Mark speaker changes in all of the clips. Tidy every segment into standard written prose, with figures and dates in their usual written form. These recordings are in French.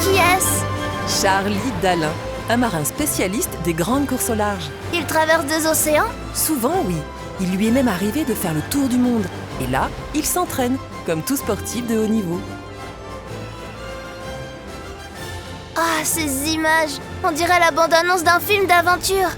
Speaker 1: Qui est-ce?
Speaker 2: Charlie Dalin, un marin spécialiste des grandes courses au large.
Speaker 1: Il traverse des océans?
Speaker 2: Souvent, oui. Il lui est même arrivé de faire le tour du monde. Et là, il s'entraîne, comme tout sportif de haut niveau.
Speaker 1: Ah, ces images! On dirait la bande-annonce d'un film d'aventure.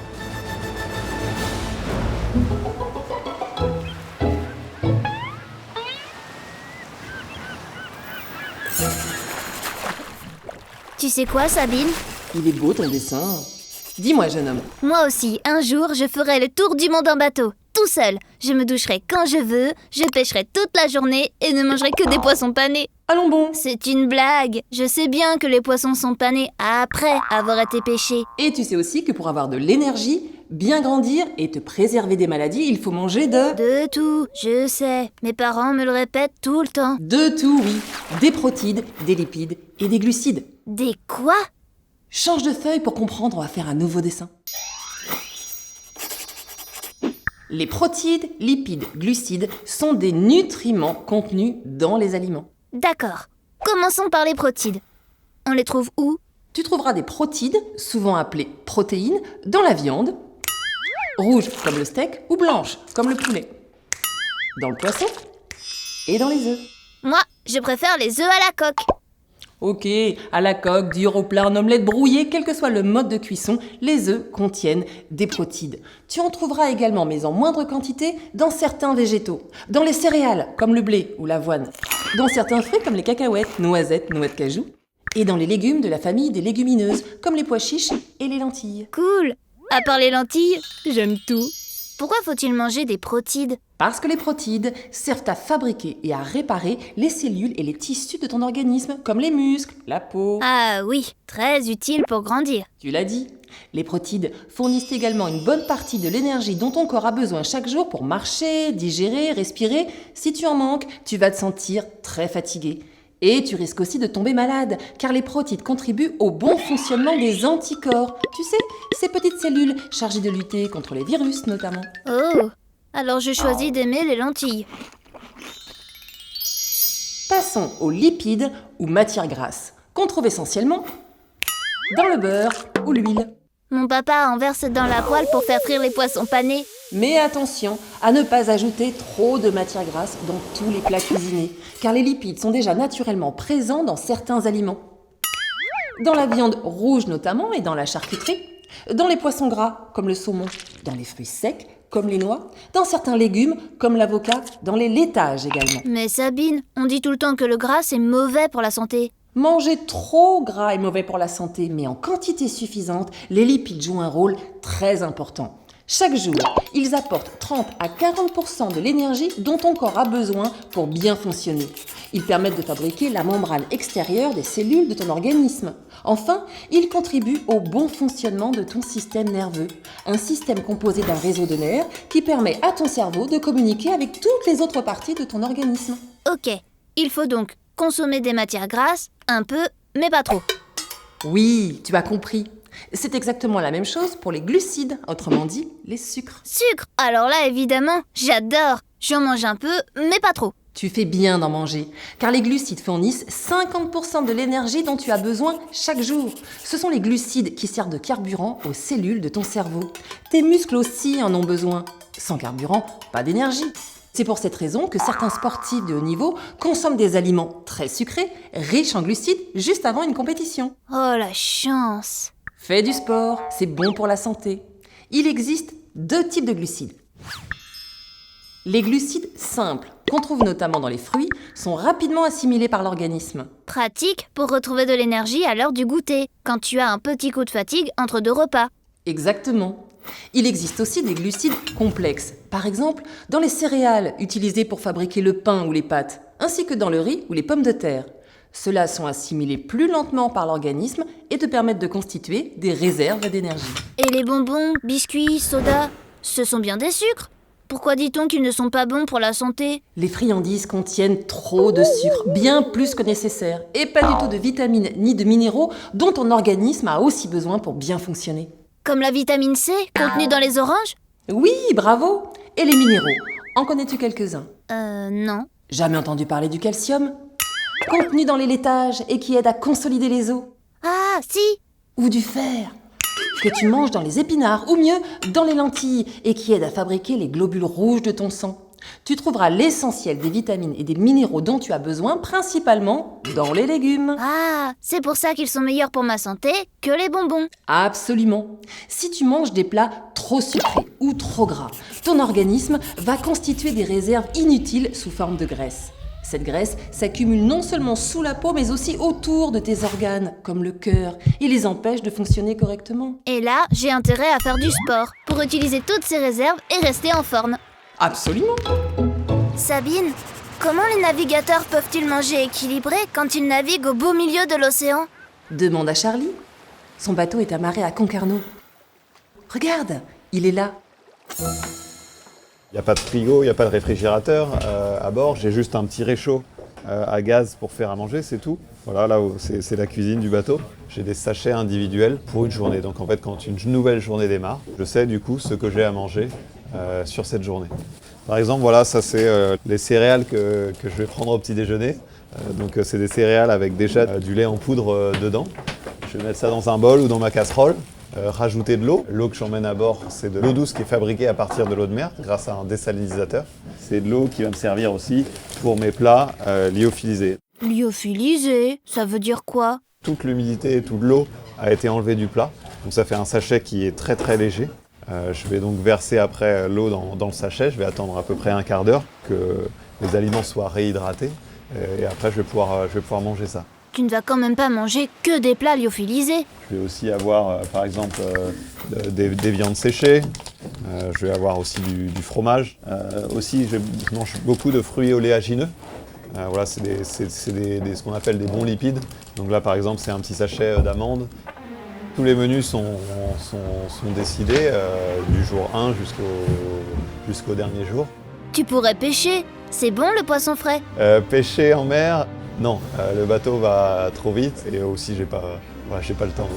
Speaker 1: Tu sais quoi, Sabine?
Speaker 2: Il est beau ton dessin. Dis-moi, jeune homme.
Speaker 1: Moi aussi, un jour, je ferai le tour du monde en bateau, tout seul. Je me doucherai quand je veux, je pêcherai toute la journée et ne mangerai que des poissons panés.
Speaker 2: Allons bon.
Speaker 1: C'est une blague. Je sais bien que les poissons sont panés après avoir été pêchés.
Speaker 2: Et tu sais aussi que pour avoir de l'énergie, bien grandir et te préserver des maladies, il faut manger
Speaker 1: De tout, je sais. Mes parents me le répètent tout le temps.
Speaker 2: De tout, oui. Des protides, des lipides et des glucides.
Speaker 1: Des quoi?
Speaker 2: Change de feuille pour comprendre, on va faire un nouveau dessin. Les protides, lipides, glucides sont des nutriments contenus dans les aliments.
Speaker 1: D'accord. Commençons par les protides. On les trouve où?
Speaker 2: Tu trouveras des protides, souvent appelées protéines, dans la viande, rouge comme le steak ou blanche comme le poulet, dans le poisson et dans les œufs.
Speaker 1: Moi, je préfère les œufs à la coque.
Speaker 2: Ok, à la coque, dur au plat, en omelette brouillée, quel que soit le mode de cuisson, les œufs contiennent des protides. Tu en trouveras également, mais en moindre quantité, dans certains végétaux, dans les céréales, comme le blé ou l'avoine, dans certains fruits comme les cacahuètes, noisettes, noix de cajou, et dans les légumes de la famille des légumineuses, comme les pois chiches et les lentilles.
Speaker 1: Cool. À part les lentilles, j'aime tout. Pourquoi faut-il manger des protides?
Speaker 2: Parce que les protides servent à fabriquer et à réparer les cellules et les tissus de ton organisme, comme les muscles, la peau.
Speaker 1: Ah oui, très utile pour grandir.
Speaker 2: Tu l'as dit. Les protides fournissent également une bonne partie de l'énergie dont ton corps a besoin chaque jour pour marcher, digérer, respirer. Si tu en manques, tu vas te sentir très fatigué. Et tu risques aussi de tomber malade, car les protides contribuent au bon fonctionnement des anticorps. Tu sais, ces petites cellules chargées de lutter contre les virus notamment.
Speaker 1: Oh, alors je choisis d'aimer les lentilles.
Speaker 2: Passons aux lipides ou matières grasses, qu'on trouve essentiellement dans le beurre ou l'huile.
Speaker 1: Mon papa en verse dans la poêle pour faire frire les poissons panés.
Speaker 2: Mais attention à ne pas ajouter trop de matières grasses dans tous les plats cuisinés, car les lipides sont déjà naturellement présents dans certains aliments. Dans la viande rouge notamment et dans la charcuterie, dans les poissons gras comme le saumon, dans les fruits secs comme les noix, dans certains légumes comme l'avocat, dans les laitages également.
Speaker 1: Mais Sabine, on dit tout le temps que le gras c'est mauvais pour la santé.
Speaker 2: Manger trop gras est mauvais pour la santé, mais en quantité suffisante, les lipides jouent un rôle très important. Chaque jour, ils apportent 30 à 40% de l'énergie dont ton corps a besoin pour bien fonctionner. Ils permettent de fabriquer la membrane extérieure des cellules de ton organisme. Enfin, ils contribuent au bon fonctionnement de ton système nerveux. Un système composé d'un réseau de nerfs qui permet à ton cerveau de communiquer avec toutes les autres parties de ton organisme.
Speaker 1: Ok, il faut donc consommer des matières grasses, un peu, mais pas trop.
Speaker 2: Oui, tu as compris. C'est exactement la même chose pour les glucides, autrement dit, les sucres.
Speaker 1: Sucre! Alors là, évidemment, j'adore. J'en mange un peu, mais pas trop.
Speaker 2: Tu fais bien d'en manger, car les glucides fournissent 50% de l'énergie dont tu as besoin chaque jour. Ce sont les glucides qui servent de carburant aux cellules de ton cerveau. Tes muscles aussi en ont besoin. Sans carburant, pas d'énergie. C'est pour cette raison que certains sportifs de haut niveau consomment des aliments très sucrés, riches en glucides, juste avant une compétition.
Speaker 1: Oh la chance!
Speaker 2: Fais du sport, c'est bon pour la santé. Il existe 2 types de glucides. Les glucides simples, qu'on trouve notamment dans les fruits, sont rapidement assimilés par l'organisme.
Speaker 1: Pratique pour retrouver de l'énergie à l'heure du goûter, quand tu as un petit coup de fatigue entre 2 repas.
Speaker 2: Exactement. Il existe aussi des glucides complexes, par exemple dans les céréales utilisées pour fabriquer le pain ou les pâtes, ainsi que dans le riz ou les pommes de terre. Ceux-là sont assimilés plus lentement par l'organisme et te permettent de constituer des réserves d'énergie.
Speaker 1: Et les bonbons, biscuits, sodas, ce sont bien des sucres. Pourquoi dit-on qu'ils ne sont pas bons pour la santé?
Speaker 2: Les friandises contiennent trop de sucre, bien plus que nécessaire, et pas du tout de vitamines ni de minéraux dont ton organisme a aussi besoin pour bien fonctionner.
Speaker 1: Comme la vitamine C, contenue dans les oranges?
Speaker 2: Oui, bravo! Et les minéraux, en connais-tu quelques-uns?
Speaker 1: Non.
Speaker 2: Jamais entendu parler du calcium? Contenu dans les laitages et qui aide à consolider les os.
Speaker 1: si.
Speaker 2: Ou du fer, que tu manges dans les épinards, ou mieux, dans les lentilles, et qui aide à fabriquer les globules rouges de ton sang. Tu trouveras l'essentiel des vitamines et des minéraux dont tu as besoin, principalement dans les légumes.
Speaker 1: Ah, c'est pour ça qu'ils sont meilleurs pour ma santé que les bonbons.
Speaker 2: Absolument. Si tu manges des plats trop sucrés ou trop gras, ton organisme va constituer des réserves inutiles sous forme de graisse. Cette graisse s'accumule non seulement sous la peau, mais aussi autour de tes organes, comme le cœur, et les empêche de fonctionner correctement.
Speaker 1: Et là, j'ai intérêt à faire du sport pour utiliser toutes ces réserves et rester en forme.
Speaker 2: Absolument.
Speaker 1: Sabine, comment les navigateurs peuvent-ils manger équilibré quand ils naviguent au beau milieu de l'océan?
Speaker 2: Demande à Charlie. Son bateau est amarré à Concarneau. Regarde, il est là.
Speaker 3: Il n'y a pas de frigo, il n'y a pas de réfrigérateur à bord, j'ai juste un petit réchaud à gaz pour faire à manger, c'est tout. Voilà, là c'est la cuisine du bateau. J'ai des sachets individuels pour une journée. Donc en fait, quand une nouvelle journée démarre, je sais du coup ce que j'ai à manger sur cette journée. Par exemple, voilà, ça c'est les céréales que je vais prendre au petit déjeuner. Donc c'est des céréales avec déjà du lait en poudre dedans. Je vais mettre ça dans un bol ou dans ma casserole. Rajouter de l'eau. L'eau que j'emmène à bord, c'est de l'eau douce qui est fabriquée à partir de l'eau de mer grâce à un désalinisateur. C'est de l'eau qui va me servir aussi pour mes plats lyophilisés.
Speaker 1: Lyophilisé, ça veut dire quoi?
Speaker 3: Toute l'humidité et toute l'eau a été enlevée du plat. Donc ça fait un sachet qui est très très léger. Je vais donc verser après l'eau dans le sachet. Je vais attendre à peu près un quart d'heure que les aliments soient réhydratés. Et après, je vais pouvoir manger ça.
Speaker 1: Tu ne vas quand même pas manger que des plats lyophilisés.
Speaker 3: Je vais aussi avoir, par exemple, des viandes séchées. Je vais avoir aussi du fromage. Aussi, je mange beaucoup de fruits oléagineux. Voilà, c'est ce qu'on appelle des bons lipides. Donc là, par exemple, c'est un petit sachet d'amandes. Tous les menus sont décidés du jour 1 jusqu'au dernier jour.
Speaker 1: Tu pourrais pêcher. C'est bon le poisson frais?
Speaker 3: Pêcher en mer, non. Le bateau va trop vite et aussi j'ai pas le temps.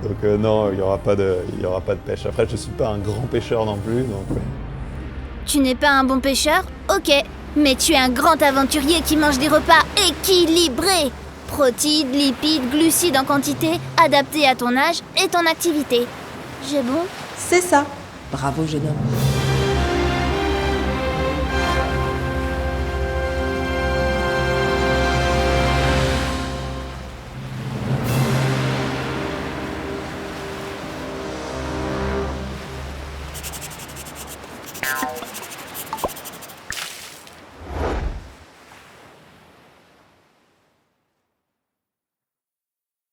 Speaker 3: Donc non, il n'y aura pas de pêche. Après, je ne suis pas un grand pêcheur non plus. Donc.
Speaker 1: Tu n'es pas un bon pêcheur? Ok. Mais tu es un grand aventurier qui mange des repas équilibrés. Protéines, lipides, glucides en quantité, adaptés à ton âge et ton activité. J'ai bon?
Speaker 2: C'est ça. Bravo, jeune homme.